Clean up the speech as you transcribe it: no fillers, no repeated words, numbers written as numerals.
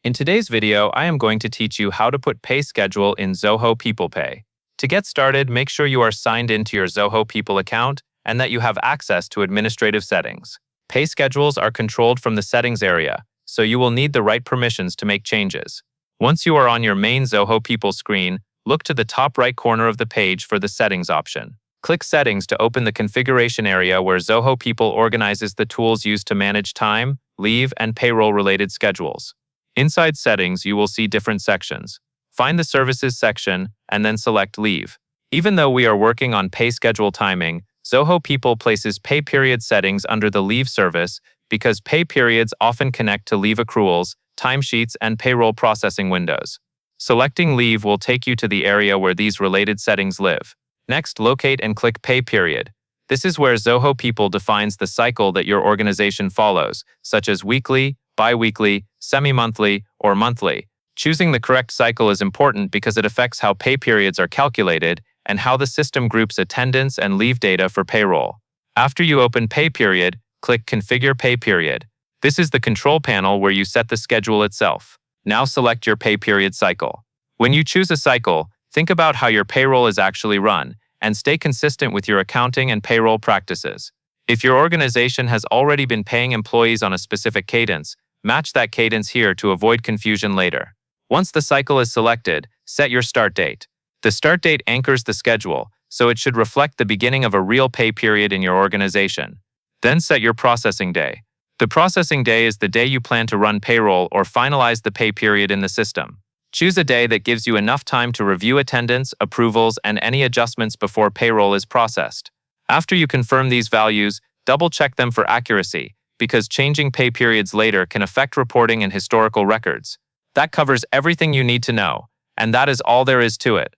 In today's video, I am going to teach you how to put pay schedule in Zoho People Pay. To get started, make sure you are signed into your Zoho People account and that you have access to administrative settings. Pay schedules are controlled from the settings area, so you will need the right permissions to make changes. Once you are on your main Zoho People screen, look to the top right corner of the page for the Settings option. Click Settings to open the configuration area where Zoho People organizes the tools used to manage time, leave, and payroll-related schedules. Inside Settings, you will see different sections. Find the Services section and then select Leave. Even though we are working on pay schedule timing, Zoho People places pay period settings under the Leave service because pay periods often connect to leave accruals, timesheets, and payroll processing windows. Selecting Leave will take you to the area where these related settings live. Next, locate and click Pay Period. This is where Zoho People defines the cycle that your organization follows, such as weekly, bi-weekly, semi-monthly, or monthly. Choosing the correct cycle is important because it affects how pay periods are calculated and how the system groups attendance and leave data for payroll. After you open Pay Period, click Configure Pay Period. This is the control panel where you set the schedule itself. Now select your pay period cycle. When you choose a cycle, think about how your payroll is actually run and stay consistent with your accounting and payroll practices. If your organization has already been paying employees on a specific cadence, match that cadence here to avoid confusion later. Once the cycle is selected, set your start date. The start date anchors the schedule, so it should reflect the beginning of a real pay period in your organization. Then set your processing day. The processing day is the day you plan to run payroll or finalize the pay period in the system. Choose a day that gives you enough time to review attendance, approvals, and any adjustments before payroll is processed. After you confirm these values, double-check them for accuracy, because changing pay periods later can affect reporting and historical records. That covers everything you need to know, and that is all there is to it.